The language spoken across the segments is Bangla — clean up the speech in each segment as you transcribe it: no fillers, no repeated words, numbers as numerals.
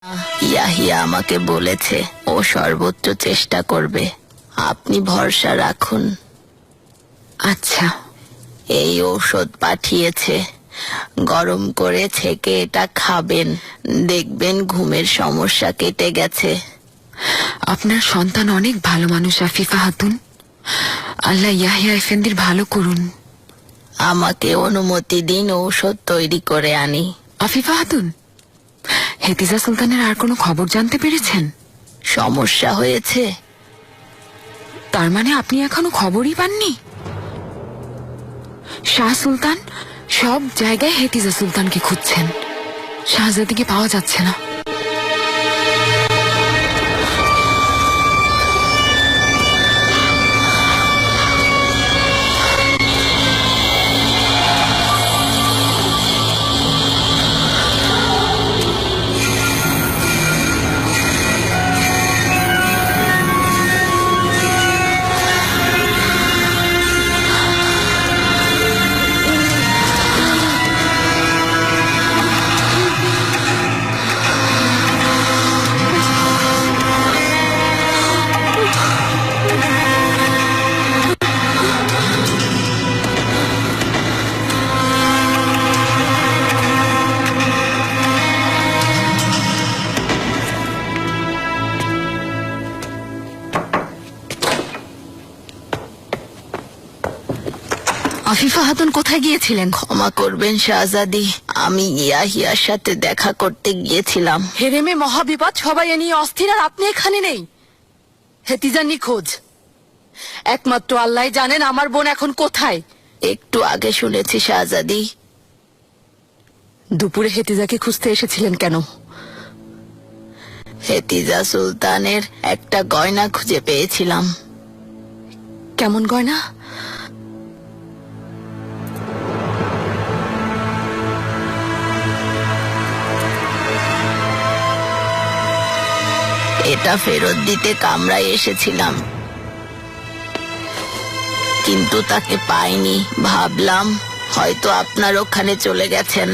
ইয়াহিয়া আমাকে বলেছে ও সর্বোচ্চ চেষ্টা করবে, আপনি ভরসা রাখুন। আচ্ছা, এই ঔষধ পাঠিয়েছে, গরম করে ছেঁকে এটা খাবেন, দেখবেন ঘুমের সমস্যা কেটে গেছে। আপনার সন্তান অনেক ভালো মানুষ আফিফা খাতুন, আল্লাহ ইয়াহিয়া এফেন্দির ভালো করুন। আমাকে অনুমতি দিন ঔষধ তৈরি করে আনি। আফিফা খাতুন, হেতিজা সুলতানের আর কোনো খবর জানতে পেরেছেন? সমস্যা হয়েছে? তার মানে আপনি এখনো খবরই পাননি? শাহ সুলতান সব জায়গায় হেতিজা সুলতানকে খুঁজছেন, শাহজাদিকে পাওয়া যাচ্ছে না। আফিফা খাতুন কোথায় গিয়েছিলেন? ক্ষমা করবেন শাহজাদি, আমি ইয়াহিয়ার সাথে দেখা করতে গিয়েছিলাম। হেরেমে মহাবিপদ, সবাই এ নিয়ে অস্থির, আর আপনি এখানে নেই। হেতিজা নিখোঁজ, একমাত্র আল্লাহ জানেন আমার বোন এখন কোথায়। একটু আগে শুনেছি শাহজাদি। দুপুরে হেতিজাকে খুঁজতে এসেছিলেন কেন? হেতিজা সুলতানের একটা গয়না খুঁজে পেয়েছিলাম। কেমন গয়না? এটা ফেরত দিতে কামরায় এসেছিলাম, কিন্তু তাকে পাইনি। ভাবলাম হয়তো আপনার ওখানে চলে গেছেন।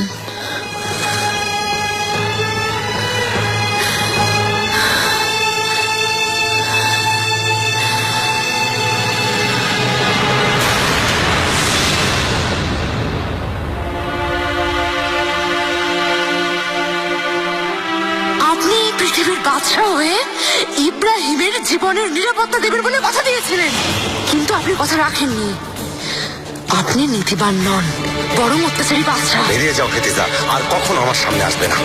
আপনি পৃথিবীর বাদশাহ হয়ে ইব্রাহিমের জীবনের নিরাপত্তা দেবেন বলে কথা দিয়েছিলেন, কিন্তু আপনি কথা রাখেননি। আপনি নীতিবান নন, বরং অত্যাচারী বাদশাহ। বেরিয়ে যাও হেতিজা, আর কখনো আমার সামনে আসবে না।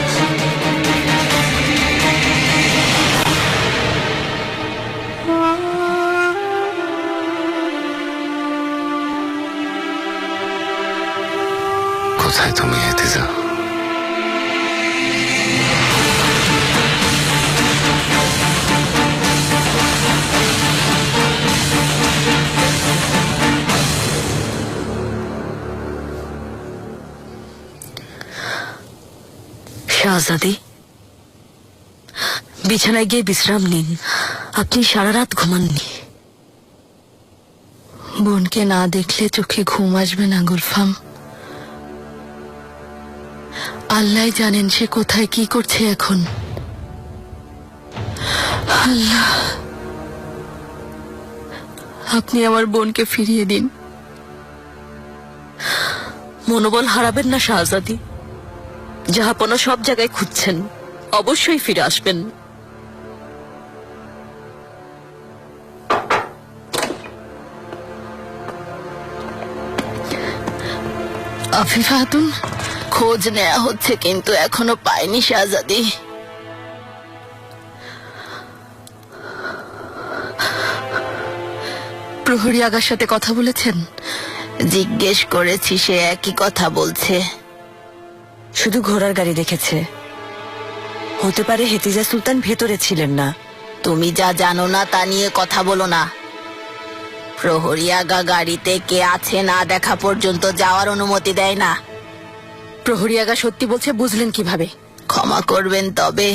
কোথায় তুমি হেতিজা? শাহজাদি, বিছানায় গিয়ে বিশ্রাম নিন। আপনি সারা রাত ঘুমাননি। বোনকে না দেখলে চোখে ঘুম আসবে না গুলফাম। আল্লাহ জানেন সে কোথায় কি করছে এখন। আল্লাহ, আপনি আমার বোনকে ফিরিয়ে দিন। মনোবল হারাবেন না শাহজাদি, জাহাপনা সব জায়গায় খুঁজছেন, অবশ্যই ফিরে আসবেন। আফিফা খাতুন, খোঁজ নেওয়া হচ্ছে কিন্তু এখনো পাইনি শাহজাদি। প্রহরী আগার সাথে কথা বলেছেন? জিজ্ঞেস করেছি, সে একই কথা বলছে। শুধু ঘোড়ার গাড়ি দেখেছে। হতে পারে হেতিজা সুলতান ভেতরে ছিলেন না। তুমি যা জানো না তা নিয়ে কথা বলো না। প্রহরী আগা গাড়িতে কে আছে না দেখা পর্যন্ত যাওয়ার অনুমতি দেয় না। প্রহরী আগা সত্যি বলছে, বুঝলেন কিভাবে? ক্ষমা করবেন, তবে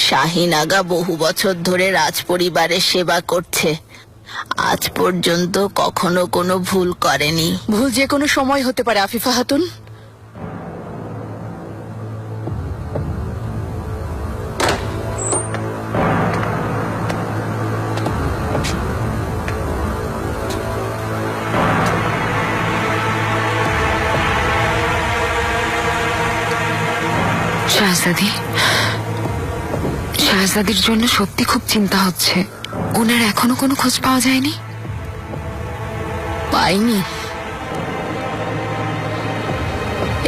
শাহিন আগা বহু বছর ধরে রাজ পরিবারের সেবা করছে, আজ পর্যন্ত কখনো কোনো ভুল করেনি। ভুল যে কোনো সময় হতে পারে আফিফা খাতুন। শাহজাদি, শাহজাদির জন্য সত্যি খুব চিন্তা হচ্ছে। ওনার এখনো কোনো খোঁজ পাওয়া যায়নি? পাইনি।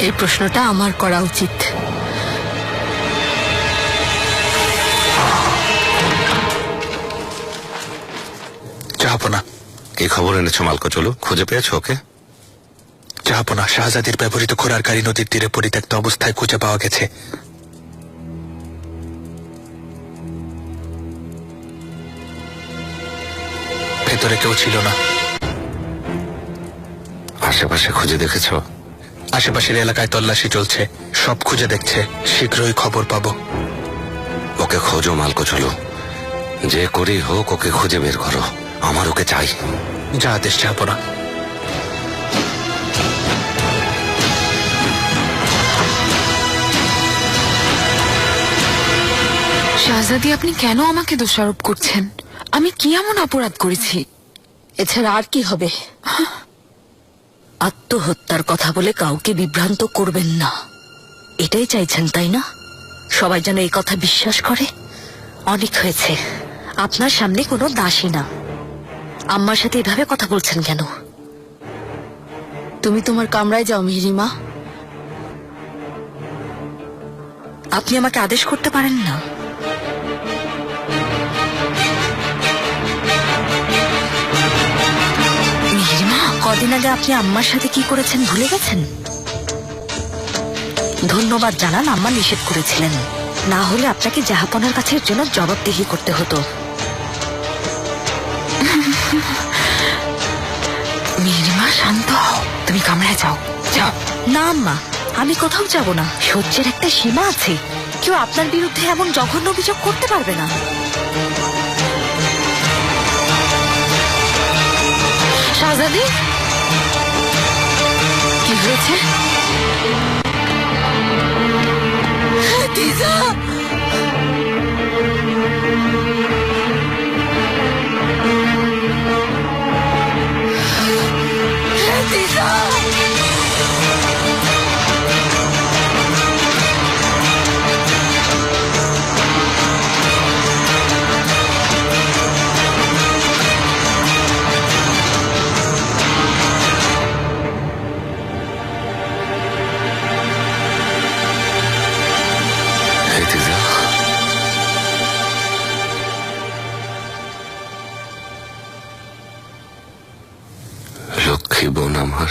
এই প্রশ্নটা আমার করা উচিত। জাহাপনা, কি খবর এনেছো মালকো? চলো, খুঁজে পেয়েছো ওকে? জাহাপনা, শাহজাদির ব্যবহৃত ঘোড়ার গাড়ি নদীর তীরে পরিত্যক্ত অবস্থায় খুঁজে পাওয়া গেছে। ভেতরে কেউ ছিল না। আশেপাশে খুঁজে দেখেছো? আশেপাশের এলাকায় তল্লাশি চলছে, সব খুঁজে দেখছে। শীঘ্রই খবর পাবো। ওকে খোঁজো মালকো, চলো। যে করেই হোক ওকে খুঁজে বের করো, আমার ওকে চাই। যা আদেশ জাহাপনা। শাহজাদি, আপনি কেন আমাকে দোষারোপ করছেন? আমি কি এমন অপরাধ করেছি? এছাড়া আর কি হবে? আত্মহত্যার কথা বলে কাউকে বিভ্রান্ত করবেন না, এটাই চাইছেন তাই না? সবাই যেন এই কথা বিশ্বাস করে। অনেক হয়েছে, আপনার সামনে কোনো দাসী না। আম্মার সাথে এভাবে কথা বলছেন কেন? তুমি তোমার কামরায় যাও মিহিরিমা। আপনি আমাকে আদেশ করতে পারেন না? মিহিরিমা, কদিন আগে আপনি আম্মার সাথে কি করেছেন ভুলে গেছেন? ধন্যবাদ জানান, আম্মা নিষেধ করেছিলেন, না হলে আপনাকে জাহাপনার কাছে এর জন্য জবাবদিহি করতে হতো। মিহিরিমা, শান্ত হও, তুমি কামরায় যাও, যাও। না আম্মা, আমি কোথাও যাব না। সহ্যের একটা সীমা আছে। কেউ আপনার বিরুদ্ধে এমন জঘন্য অভিযোগ করতে পারবে না। শাহজাদি, কি হয়েছে? দিজা, দিজা, হেতিজা, লক্ষ্মী বোন আমার,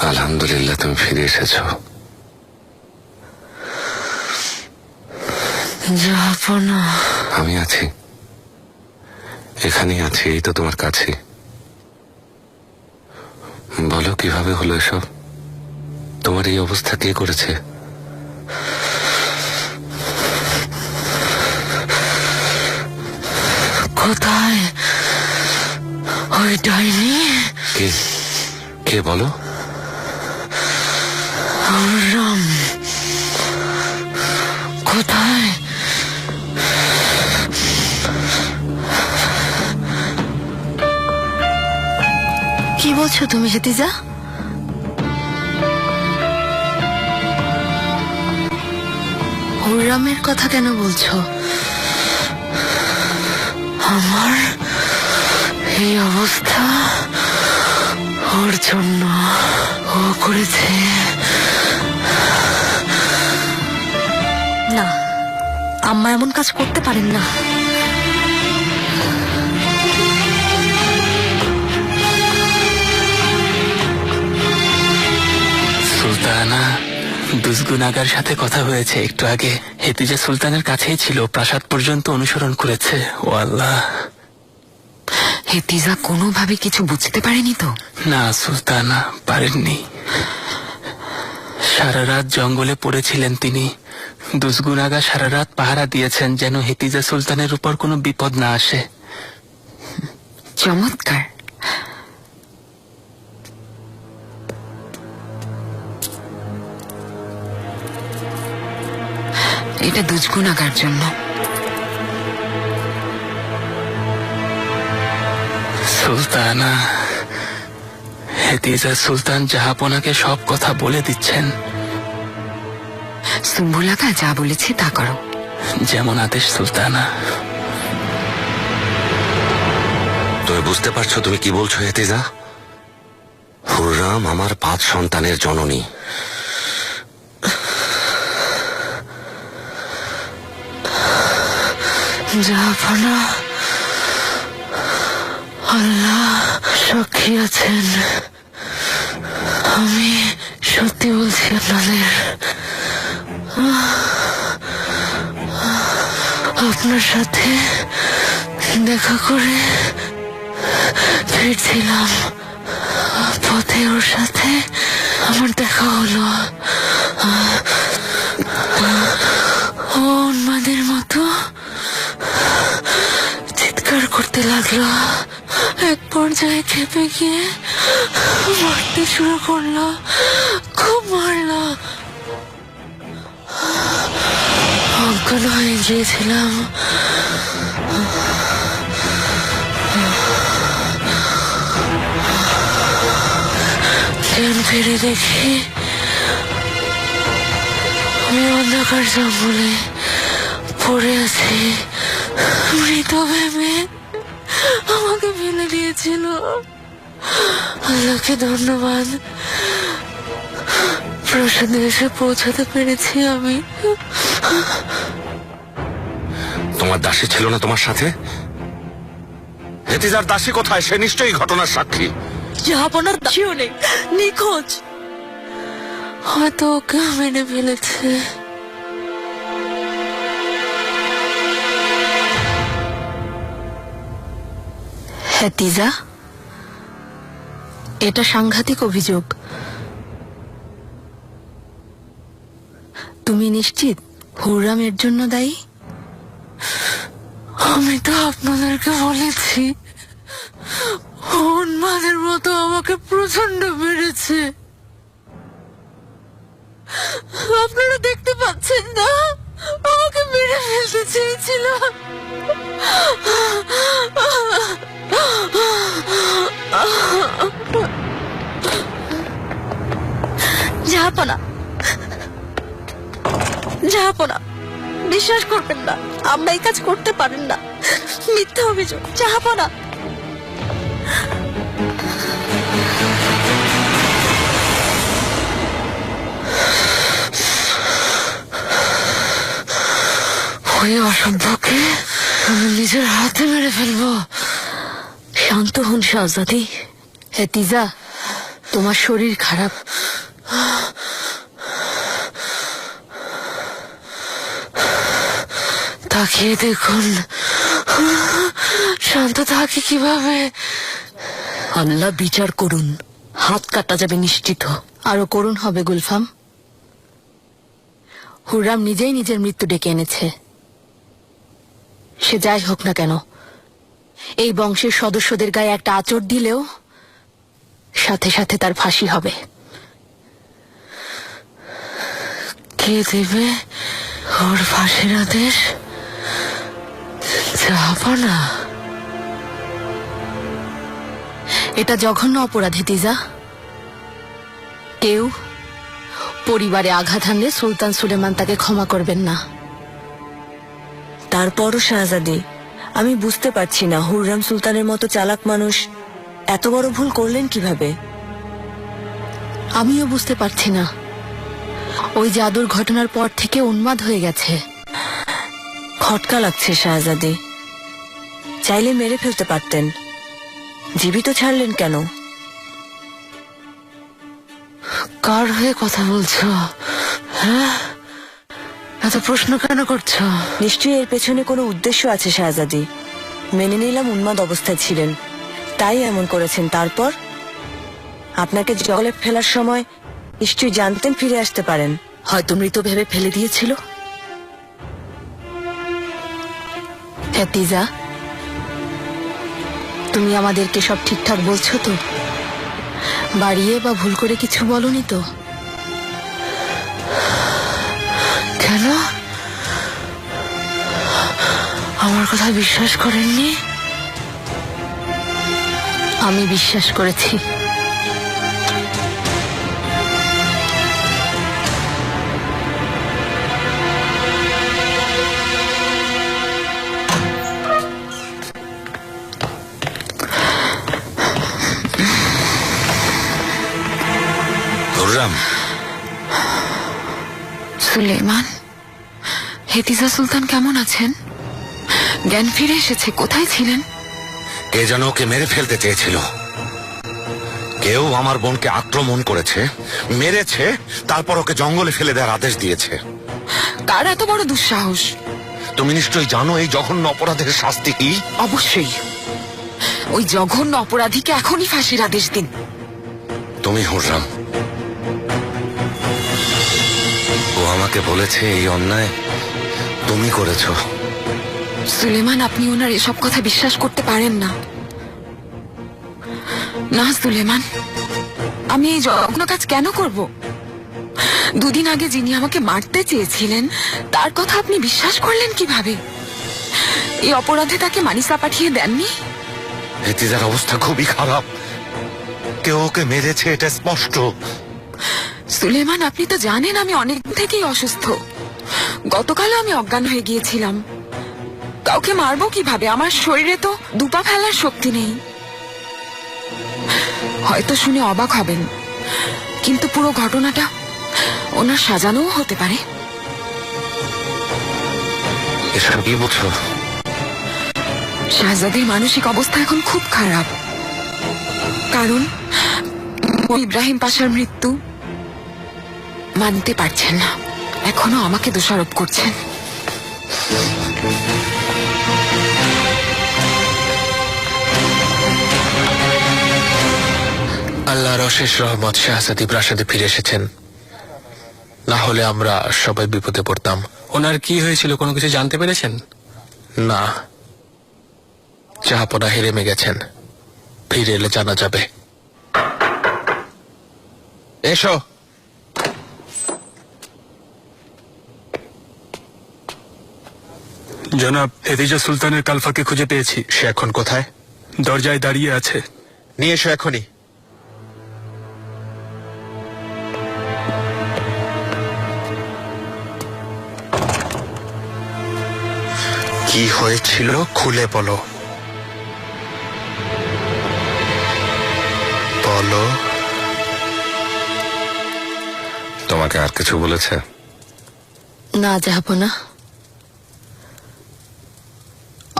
আলহামদুলিল্লাহ তুমি ফিরে এসেছো। জাহাপনা, আমি আছি, এখানেই আছি, এই তো তোমার কাছে। বলো কিভাবে হলো এসব? তোমার এই অবস্থা কে করেছে? কোথায় ওই ডাইনি? কে কে বলো? রাম কোথায়? কি বলছো তুমি হেতিজা? হুররামের কথা কেন বলছো? আমার এই অবস্থা ওর জন্য, ও করেছে। না, আম্মা এমন কাজ করতে পারেন না। সুলতানা, দুসগুনাগার সাথে কথা হয়েছে একটু আগে। হেতিজা সুলতানের কাছেই ছিল, প্রাসাদ পর্যন্ত অনুসরণ করেছে। ও আল্লাহ। হেতিজা কোনোভাবে কিছু বুঝতে পারেনি তো? না সুলতানা, পারেননি। সারা রাত জঙ্গলে পড়েছিলেন তিনি। দুসগুনাগা সারা রাত পাহারা দিয়েছেন যেন হেতিজা সুলতানের উপর কোনো বিপদ না আসে। চমৎকার। এটা দুজগুনাগার জন্য। সুলতানা, হেতিজা সুলতান জাহাপনাকে সব কথা বলে দিচ্ছেন। সুম্বুলাকা যা বলেছে তা করো। যেমন আদেশ সুলতানা। তুমি বুঝতে পারছো তুমি কি বলছো হেতিজা? হুররাম আমার 5 সন্তানের জননী। জাহাপনা, আল্লাহ সাক্ষী আছেন, আমি সত্যি বলছি আপনাদের। আপনার সাথে দেখা করে ফিরছিলাম, পথে ওর সাথে আমার দেখা হলো। ও উন্মাদের মতো চিৎকার করতে লাগলো, এক পর্যায়ে খেপে গিয়ে মারতে শুরু করলো, খুব মারলো। অজ্ঞান হয়ে গিয়েছিলাম। জ্ঞান ফিরে দেখি আমি অন্ধকার জঙ্গলে পড়ে আছি। মৃত ভেবে আমাকে ফেলে দিয়েছিল। আল্লাহকে ধন্যবাদ, প্রসাদে এসে পৌঁছাতে পেরেছি আমি। তোমার দাসী ছিল না তোমার সাথে? হেতিজার দাসী কোথায়? সে নিশ্চয়ই ঘটনার সাক্ষী। জাহাপনার দাসীও নেই, নিখোঁজ। হয়তো ওকে মেনে ফেলেছে। হেতিজা, এটা সাংঘাতিক অভিযোগ। তুমি নিশ্চিত হুররাম এর জন্য দায়ী? আমি তো আপনাদেরকে বলেছি, উন্মাদের মতো আমাকে প্রচন্ড মেরেছে। আপনারা দেখতে পাচ্ছেন না, আমাকে মেরে ফেলতে চেয়েছিল। জাহাপনা, জাহাপনা, বিশ্বাস করবেন না, আমরা এই কাজ করতে পারেন না। মিথ্যা অভিযোগ। জাহাপনা, ওই অসভ্যকে আমি নিজের হাতে মেরে ফেলবো। শান্ত হন শাহজাদি। হেতিজা, তোমার শরীর খারাপ। তাকিয়ে দেখুন, শান্ত থাকি কিভাবে। আল্লাহ বিচার করুন, হাত কাটা যাবে নিশ্চিত। আরো করুণ হবে গুলফাম। হুররাম নিজেই নিজের মৃত্যু ডেকে এনেছে। সে যাই হোক না কেন, এই বংশের সদস্যদের গায়ে একটা আঁচড় দিলেও সাথে সাথে তার ফাঁসি হবে। কে দেবে ওর ফাঁসির আদেশ? জাহাপনা। এটা জঘন্য অপরাধ হেতিজা। কেউ পরিবারে আঘাত হানলে সুলতান সুলেমান তাকে ক্ষমা করবেন না। তারপরও শাহজাদি, আমি বুঝতে পারছি না হুররাম সুলতানের মতো চালাক মানুষ এত বড় ভুল করলেন কিভাবে। আমিও বুঝতে পারছি না। ওই জাদুর ঘটনার পর থেকে উন্মাদ হয়ে গেছে। খটকা লাগছে শাহজাদি, চাইলে মেরে ফেলতে পারতেন, জীবিত ছাড়লেন কেন? কার হয়ে কথা বলছো? হ্যাঁ, এত প্রশ্ন কেন করছো? নিশ্চয়ই এর পেছনে কোনো উদ্দেশ্য আছে শাহজাদি। মেনে নিলাম উন্মাদ অবস্থায় ছিলেন, তাই এমন করেছেন। তারপর আপনাকে জলে ফেলার সময় নিশ্চয়ই জানতেন ফিরে আসতে পারেন। হয়তো মৃত ভেবে ফেলে দিয়েছিল। হেতিজা, তুমি আমাদেরকে সব ঠিকঠাক বলছো তো? বাড়িয়ে বা ভুল করে কিছু বলনি তো? কেন আমার কথা বিশ্বাস করেননি? আমি বিশ্বাস করেছি। সুলেমান, হেতিজা সুলতান কেমন আছেন? জ্ঞান ফিরে এসেছে? কোথায় ছিলেন? কে যেন ওকে মেরে ফেলতে চেয়েছিল। কেউ আমার বোনকে আক্রমণ করেছে, মেরেছে, তারপর ওকে জঙ্গলে ফেলে দেওয়ার আদেশ দিয়েছে। কার এত বড় দুঃসাহস? তুমি নিশ্চয়ই জানো এই জঘন্য অপরাধের শাস্তি কি? অবশ্যই। ওই জঘন্য অপরাধীকে এখনই ফাঁসির আদেশ দিন। তুমি হুররাম, ও আমাকে বলেছে এই অন্যায় তুমি করেছ। সুলেমান, আপনি ওনার এসব কথা বিশ্বাস করতে পারেন না। না সুলেমান, আমি এই জঘন্য কাজ কেন করব? দুদিন আগে যিনি আমাকে মারতে চেয়েছিলেন তার কথা আপনি বিশ্বাস করলেন কিভাবে? এই অপরাধে তাকে মানিসা পাঠিয়ে দেননি? হেতিজার অবস্থা খুবই খারাপ, কেউ ওকে মেরেছে, এটা স্পষ্ট। সুলেমান, আপনি তো জানেন আমি অনেক থেকেই অসুস্থ। গতকালও আমি অজ্ঞান হয়ে গিয়েছিলাম। কাউকে মারবো কিভাবে? আমার শরীরে তো দুপা ফেলার শক্তি নেই। হয়তো শুনে অবাক হবেন, কিন্তু পুরো ঘটনাটা ওনার সাজানোও হতে পারে। এসব কি বলছো? শাহজাদের মানসিক অবস্থা এখন খুব খারাপ, কারণ ইব্রাহিম পাশার মৃত্যু মানতে পারছেন না, এখনো আমাকে দোষারোপ করছেন। আল্লাহর অশেষ রহমত, শাহজাদি প্রাসাদে ফিরে এসেছেন। না হলে আমরা সবাই বিপদে পড়তাম। ওনার কি হয়েছিল, কোনো কিছু জানতে পেরেছেন? না, জাহাপনা হেরেমে গেছেন, ফিরে এলে জানা যাবে। এসো। জনাব, হেদিজা সুলতানের কালফাকে খুঁজে পেয়েছি। সে এখন কোথায়? দরজায় দাঁড়িয়ে আছে। নিয়ে এসো এখনই। কি হয়েছিল খুলে বলো। বলো। তোমাকে আর কিছু বলেছে? না জাহাপনা,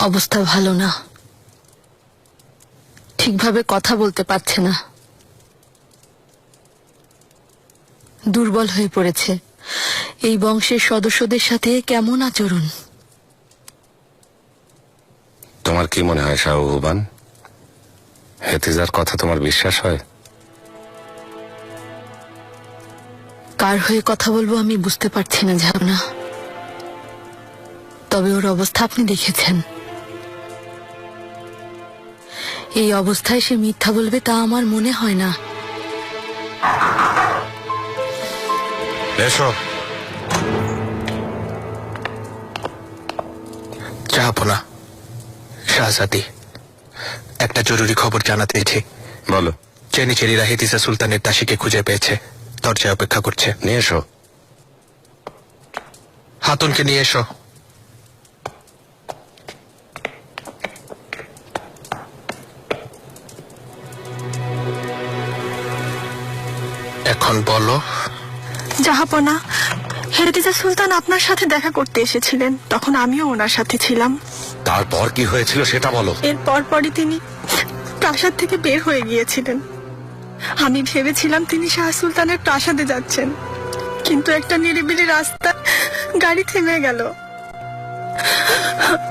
অবস্থা ভালো না, ঠিকভাবে কথা বলতে পারছে না, দুর্বল হয়ে পড়েছে। এই বংশের সদস্যদের সাথে কেমন আচরণ? তোমার কি মনে হয় শাহবান, হেতিজার কথা তোমার বিশ্বাস হয়? কার হয়ে কথা বলবো আমি বুঝতে পারছি না জাহাপনা, তবে ওর অবস্থা আপনি দেখেছেন। এই অবস্থায় সে মিথ্যা বলবে তা আমার মনে হয় না। এসো। জাহাপনা, শাহজাদি, একটা জরুরি খবর জানাতে এসেছি। বলো। চেনিচেরিরা হেতিজা সুলতানের দাসীকে খুঁজে পেয়েছে, দরজায় অপেক্ষা করছে। নিয়ে এসো। হাতুনকে নিয়ে এসো। এখন বলো। জাহাপনা, হেরেতিজা সুলতান আপনার সাথে দেখা করতে এসেছিলেন, তখন আমিও ওনার সাথে ছিলাম। তারপর কি হয়েছিল সেটা বলো। এর পরপরই তিনি প্রাসাদ থেকে বের হয়ে গিয়েছিলেন। আমি ভেবেছিলাম তিনি শাহ সুলতানের প্রাসাদে যাচ্ছেন, কিন্তু একটা নিরিবিলি রাস্তা গাড়ি থেমে গেল।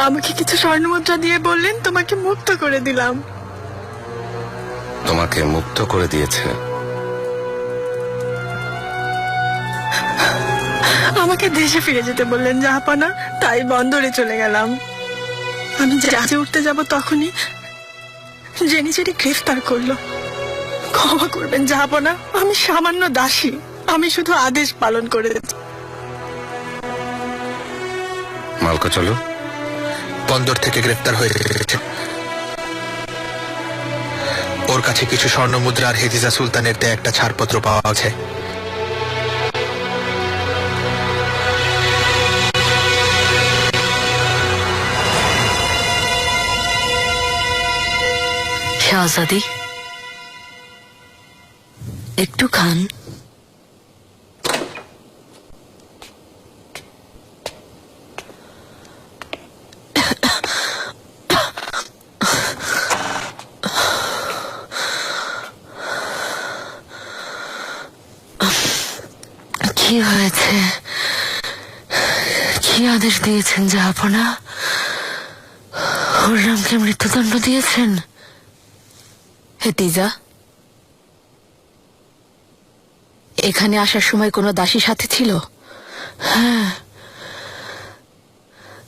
আমাকে কিছু স্বর্ণমুদ্রা দিয়ে বললেন, তোমাকে মুক্ত করে দিলাম। তোমাকে মুক্ত করে দিয়েছে? আমাকে দেশে ফিরে যেতে বললেন জাহাপনা, তাই বন্দরে চলে গেলাম। আমি জাহাজে উঠতে যাব তখনই জেনিচেরি গ্রেফতার করলো। ক্ষমা করবেন জাহাপনা, আমি সামান্য দাসী, আমি শুধু আদেশ পালন করেছি। মালকো চলো। বন্দর থেকে গ্রেফতার হয়ে গেছে। ওর কাছে কিছু স্বর্ণ মুদ্রা আর হেতিজা সুলতানের দেয়া একটা ছাড়পত্র পাওয়া আছে। শাহজাদি, একটু খান। কি হয়েছে? কি আদেশ দিয়েছেন জাহাপনা? হুররামকে মৃত্যুদণ্ড দিয়েছেন? হেতিজা, এখানে আসার সময় কোনো দাসী সাথে ছিল? হ্যাঁ,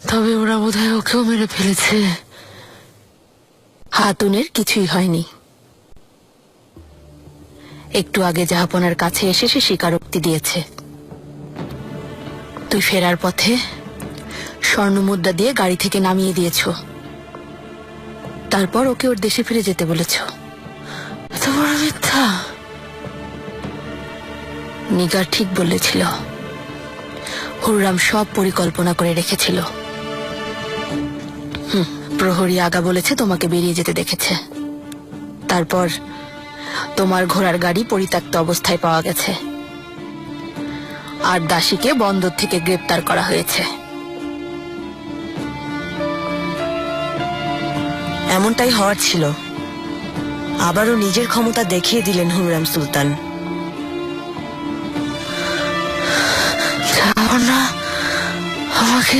তবে ওরা বোধহয় ওকেও মেরে ফেলেছে। হাতুনের কিছুই হয়নি। একটু আগে জাহাপনার কাছে এসে সে স্বীকারোক্তি দিয়েছে। তুই ফেরার পথে স্বর্ণমুদ্রা দিয়ে গাড়ি থেকে নামিয়ে দিয়েছ, তারপর ওকে ওর দেশে ফিরে যেতে বলেছ। এত বড় মিথ্যা! নিগার ঠিক বলেছিল। হুররাম সব পরিকল্পনা করে রেখেছিল। প্রহরী আগা বলেছে তোমাকে বেরিয়ে যেতে দেখেছে। তারপর তোমার ঘোড়ার গাড়ি পরিত্যক্ত অবস্থায় পাওয়া গেছে, আর দাসীকে বন্দর থেকে গ্রেপ্তার করা হয়েছে। এমনটাই হওয়ার ছিল। আবারও নিজের ক্ষমতা দেখিয়ে দিলেন হুররাম সুলতান। জাহাপনা আমাকে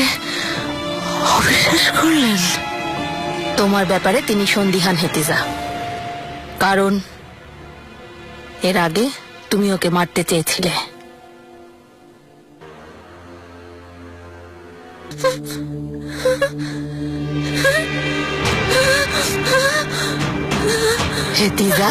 অবিশ্বাস করলেন। তোমার ব্যাপারে তিনি সন্দিহান হেতিজা, কারণ এর আগে তুমি ওকে মারতে চেয়েছিলে। হেতিজা,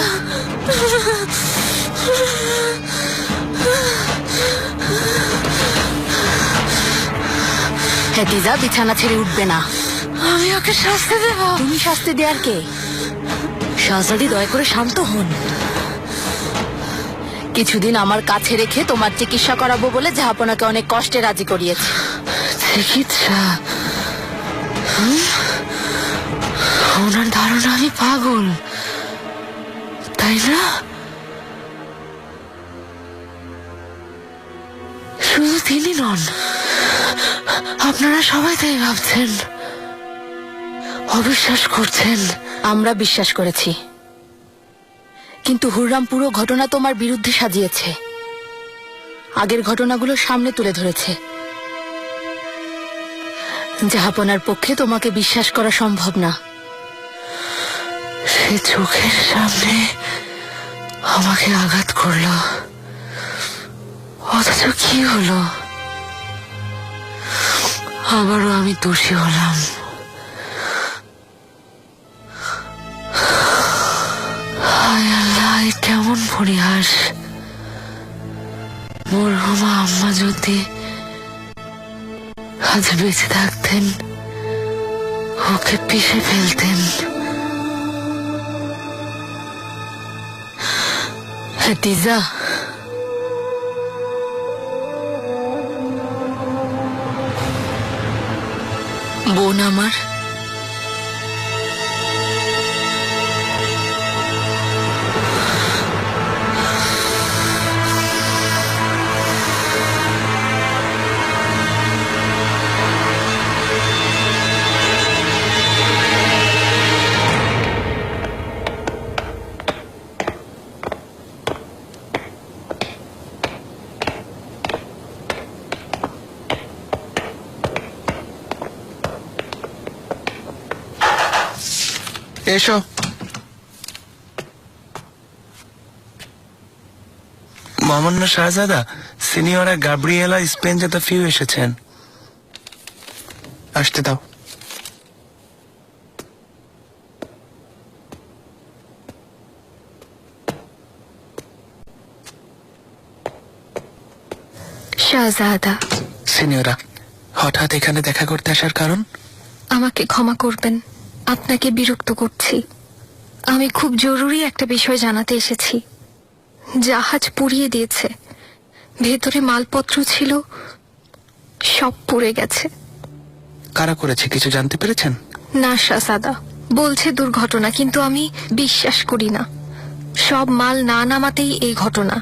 হেতিজা বিছানা ছেড়ে উঠবে না। আমি ওকে শাস্তি দেব। তুমি শাস্তি দেয়ার কে? শাহজাদি, দয়া করে শান্ত হন। কিছুদিন আমার কাছে রেখে তোমার চিকিৎসা করাবো বলে জাহাপনাকে অনেক কষ্টে রাজি করিয়েছে। চিকিৎসা? ওনার ধারণা আমি পাগল, তাই না? শুধু তিনি নন, আপনারা সবাই তাই ভাবছেন, অবিশ্বাস করছেন। আমরা বিশ্বাস করেছি, কিন্তু হুররাম পুরো ঘটনা তোমার বিরুদ্ধে সাজিয়েছে। আগের ঘটনাগুলো সামনে তুলে ধরেছে। জাহাপনার পক্ষে তোমাকে বিশ্বাস করা সম্ভব না। সে চোখের সামনে আমাকে আঘাত করলো, অথচ কি হলো? আবারও আমি দোষী হলাম। হায় আল্লাহ, এ কেমন পরিহাস! মরহুমা আম্মা যদি আজ বেঁচে থাকতেন, ওকে পিষে ফেলতেন। হেতিজা, বোন আমার, এসো। মহামান্য শাহজাদা, সিনিয়রা গাব্রিয়েলা স্পেনজাদা ফিউ এসেছেন। আসতে দাও। শাহজাদা, সিনিয়রা, হঠাৎ এখানে দেখা করতে আসার কারণ? আমাকে ক্ষমা করবেন, আপনাকে বিরক্ত করছি। আমি খুব জরুরি একটা বিষয় জানাতে এসেছি। জাহাজ পুড়িয়ে দিয়েছে, ভেতরে মালপত্র ছিল, সব পুড়ে গেছে। কারা করেছে কিছু জানতে পেরেছেন? না শাহজাদা, বলছে দুর্ঘটনা, কিন্তু আমি বিশ্বাস করি না। সব মাল না নামাতেই এই ঘটনা।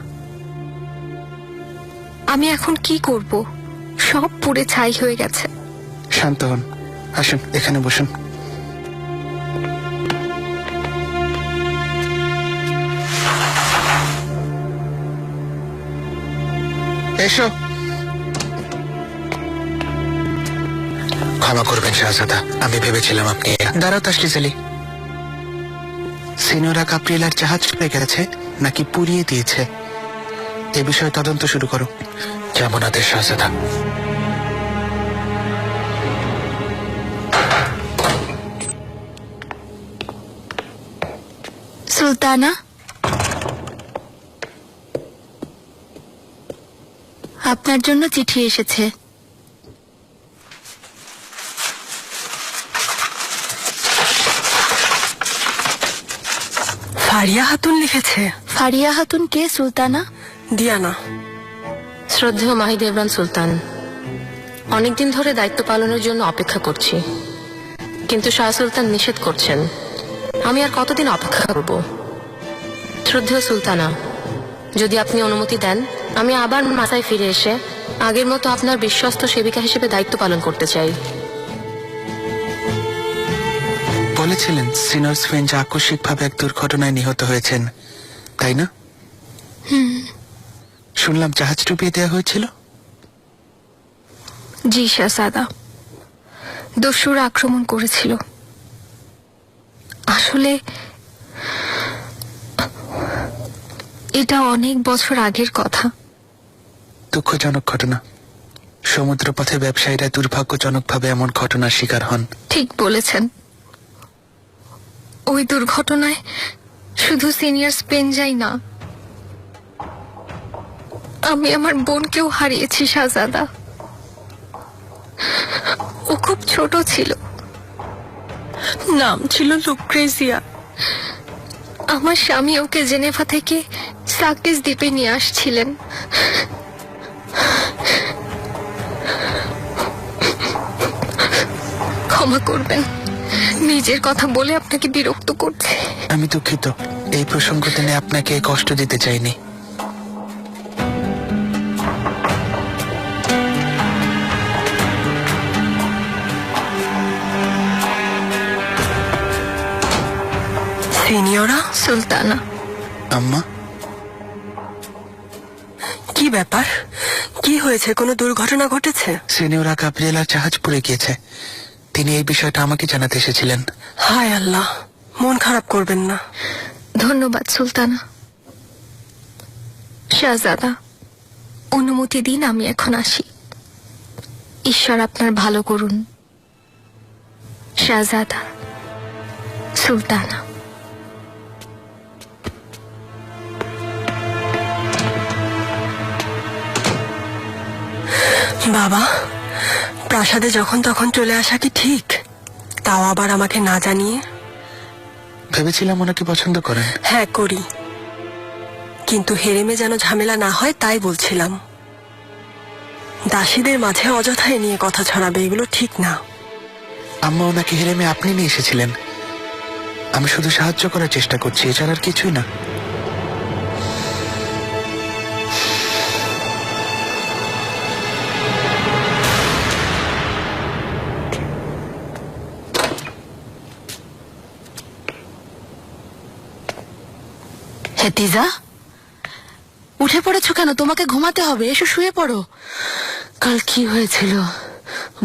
আমি এখন কি করব? সব পুড়ে ছাই হয়ে গেছে। শান্ত হন, আসুন এখানে বসুন। এসো। ক্ষমা করবেন শাহজাদা, আমি ভেবেছিলাম আপনি। দাঁড়াও তাসলিস আলী, সিনিয়রা কাপ্রিলার জাহাজ চলে গেছে নাকি পুড়িয়ে দিয়েছে এ বিষয়ে তদন্ত শুরু করো। যেমন আদেশ শাহজাদা। সুলতানা, আপনার জন্য চিঠি এসেছে। ফারিয়া হাতুন লিখেছে। ফারিয়া হাতুন কে সুলতানা? দিয়ানা। শ্রদ্ধেয় মাহিদ ইমরান সুলতান, অনেকদিন ধরে দায়িত্ব পালনের জন্য অপেক্ষা করছি, কিন্তু শাহ সুলতান নিষেধ করছেন। আমি আর কতদিন অপেক্ষা করব? শ্রদ্ধেয় সুলতানা, যদি আপনি অনুমতি দেন, আমি আবার মাসায় ফিরে এসে আগের মতো আপনার বিশ্বস্ত সেবিকা হিসেবে দায়িত্ব পালন করতে চাই। বলেছিলেন সিনিয়র স্পেঞ্জ আকস্মিকভাবে এক দুর্ঘটনায় নিহত হয়েছেন, তাই না? শুনলাম জাহাজ ডুবিয়ে দেওয়া হয়েছিল। জি শাহজাদা, দস্যুরা আক্রমণ করেছিল। আসলে এটা অনেক বছর আগের কথা। দুঃখজনক ঘটনা। সমুদ্রপথে ব্যবসায়ীরা দুর্ভাগ্যজনকভাবে এমন ঘটনার শিকার হন। ঠিক বলেছেন। ওই দুর্ঘটনায় শুধু সিনিয়র স্পেঞ্জাই না, আমি আমার বোনকেও হারিয়েছি শাহজাদা। ও খুব ছোট ছিল, নাম ছিল লুক্রেজিয়া। আমার স্বামী ওকে জেনেভা থেকে সাকিস দ্বীপে নিয়ে আসছিলেন। ক্ষমা করবেন, নিজের কথা বলে আপনাকে বিরক্ত করছে। আমি দুঃখিত, এই প্রসঙ্গ টেনে আপনাকে কষ্ট দিতে চাইনি। সিনিয়রা। সুলতানা। আম্মা, কি ব্যাপার? কি হয়েছে? কোনো দুর্ঘটনা ঘটেছে? সিনিয়রা কাপ্রিলার জাহাজ পুড়ে গিয়েছে। তিনি এই বিষয়টা আমাকে জানাতে এসেছিলেন। হায় আল্লাহ, মন খারাপ করবেন না। ধন্যবাদ সুলতানা। শাহজাদা, অনুমতি দিন আমি এখন আসি। ঈশ্বর আপনার ভালো করুন। শাহজাদা, সুলতানা। বাবা, প্রাসাদে যখন তখন চলে আসা কি ঠিক? তাও আবার আমাকে না জানিয়ে। ভেবেছিলাম ওনাকে পছন্দ করেন। হ্যাঁ করি, কিন্তু হেরেমে যেন ঝামেলা না হয় তাই বলছিলাম। দাসীদের মাঝে অযথা এ নিয়ে কথা ছড়াবে, এগুলো ঠিক না। আম্মা, ওনাকে হেরেমে আপনি নিয়ে এসেছিলেন। আমি শুধু সাহায্য করার চেষ্টা করছি, এছাড়া আর কিছুই না। হেতিজা, উঠে পড়েছো কেন? তোমাকে ঘুমাতে হবে, এসো শুয়ে পড়ো। কাল কি হয়েছিল?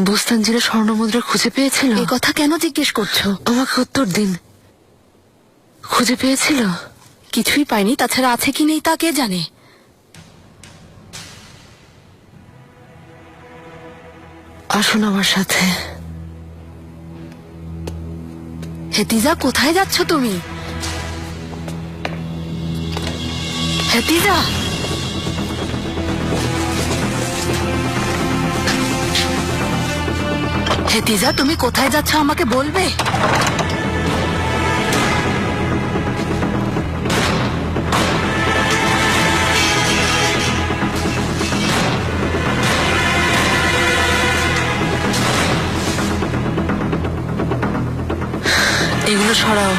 বুস্তানজিরা স্বর্ণমুদ্রা খুঁজে পেয়েছিল? এই কথা কেন জিজ্ঞেস করছো? আমাকে উত্তর দিন। খুঁজে পেয়েছিল? কিছুই পাইনি, তাছাড়া আছে কি নেই তা কে জানে। আসুন আমার সাথে। হেতিজা, কোথায় যাচ্ছ তুমি? হেতিজা, হেতিজা, তুমি কোথায় যাচ্ছ আমাকে বলবে? এগুলো সরাও।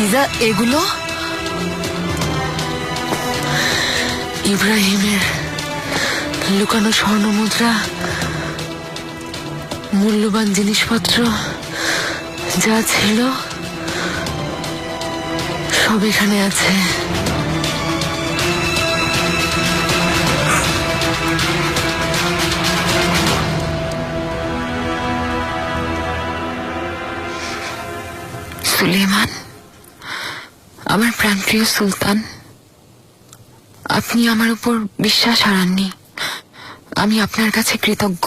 হাতিজা, এগুলো ইব্রাহিমের লুকানো স্বর্ণ মুদ্রা, মূল্যবান জিনিসপত্র যা ছিল সব এখানে আছে। সুলেমান, আমার প্রাণপ্রিয় সুলতান, আপনি আমার উপর বিশ্বাস হারাননি। আমি আপনার কাছে কৃতজ্ঞ।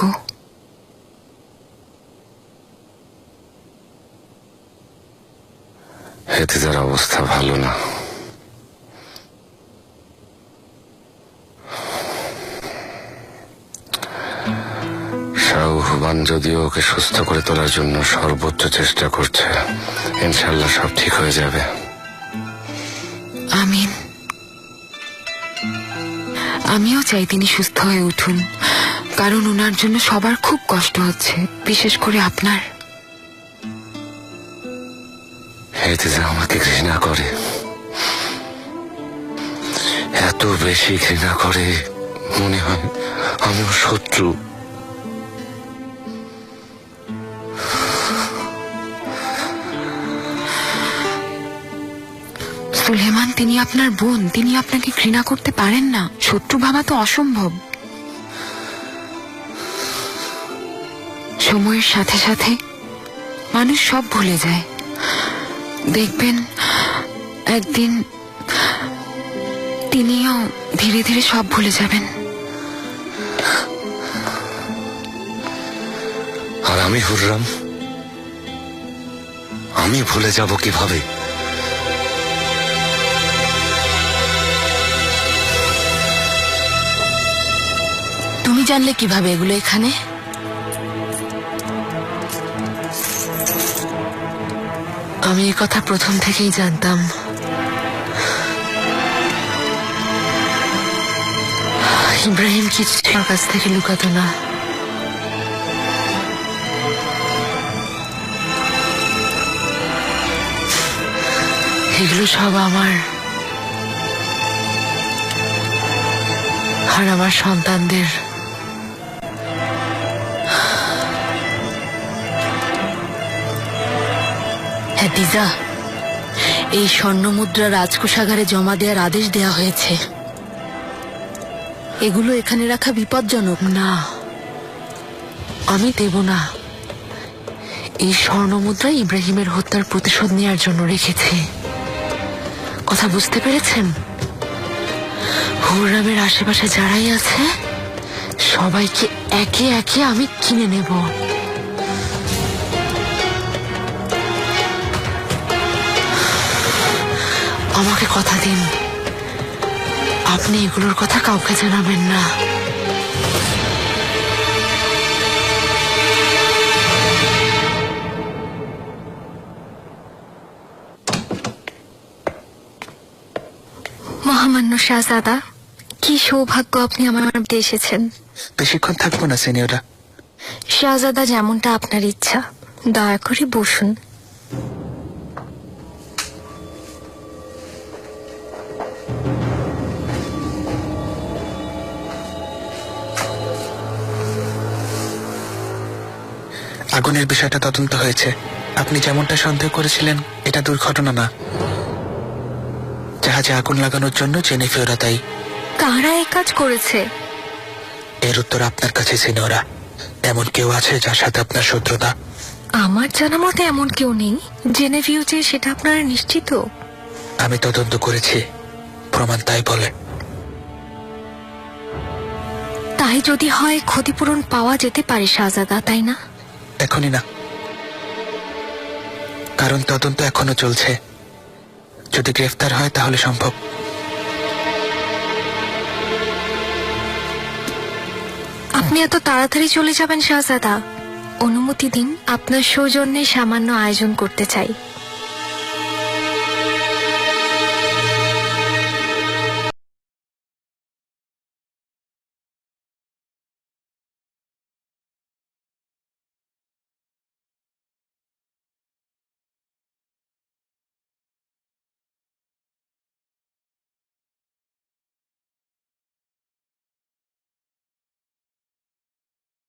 হেতিজার অবস্থা ভালো না। শাহবান যদিও ওকে সুস্থ করে তোলার জন্য সর্বোচ্চ চেষ্টা করছে, ইনশাল্লাহ সব ঠিক হয়ে যাবে। আমিন। আমিও চাই তিনি সুস্থ হয়ে উঠুন, কারণ ওনার জন্য সবার খুব কষ্ট হচ্ছে, বিশেষ করে আপনার। হেতিজা আমাকে ঘৃণা করে, এত বেশি ঘৃণা করে মনে হয় আমি ওর শত্রু। সুলেমান, তিনি আপনার বোন, তিনি আপনাকে ঘৃণা করতে পারেন না। শত্রু ভাবা তো অসম্ভব। সময়ের সাথে সাথে মানুষ সব ভুলে যায়। দেখবেন একদিন তিনিও ধীরে ধীরে সব ভুলে যাবেন। আর আমি হুররাম, আমি ভুলে যাব কিভাবে? তুমি জানলে কিভাবে এগুলো এখানে? আমি এই কথা প্রথম থেকেই জানতাম। ইব্রাহিম কিছু আমার কাছ থেকে লুকাতো না। এগুলো সব আমার আর আমার সন্তানদের। হাতিজা, এই স্বর্ণ মুদ্রা রাজকোষাগারে জমা দেওয়ার আদেশ দেয়া হয়েছে। এগুলো এখানে রাখা বিপজ্জনক। না, আমি দেব না। এই স্বর্ণ মুদ্রা ইব্রাহিমের হত্যার প্রতিশোধ নেওয়ার জন্য রেখেছি। কথা বুঝতে পেরেছেন? হুররামের আশেপাশে যারাই আছে সবাইকে একে একে আমি কিনে নেব। আমাকে কথা দিন, আপনি এগুলোর কথা কাউকে জানাবেন না। মহামান্য শাহজাদা, কি সৌভাগ্য আপনি আমার বাড়িতে এসেছেন। বেশিক্ষণ থাকবো না সিনিয়রা। শাহজাদা, যেমনটা আপনার ইচ্ছা। দয়া করে বসুন। আগুনের বিষয়টা তদন্ত হয়েছে। আপনি যেমনটা সন্দেহ করেছিলেন, এটা দুর্ঘটনা না। জাহাজে আগুন লাগানোর জন্য জেনিফার দায়ী। কারা এই কাজ করেছে? এর উত্তর আপনার কাছে সিনিয়রা। এমন কেউ আছে যার সাথে আপনার শত্রুতা? আমার জানা মতে এমন কেউ নেই। জেনেভিউ যে, সেটা আপনারা নিশ্চিত? আমি তদন্ত করেছি, প্রমাণ তাই বলে। তাই যদি হয়, ক্ষতিপূরণ পাওয়া যেতে পারে শাহজাদা, তাই না? এখনই না, কারণ তদন্ত এখনো চলছে। যদি গ্রেফতার হয় তাহলে সম্ভব। আপনি এত তাড়াতাড়ি চলে যাবেন শাহজাদা? অনুমতি দিন, আপনার সৌজন্যে সামান্য আয়োজন করতে চাই।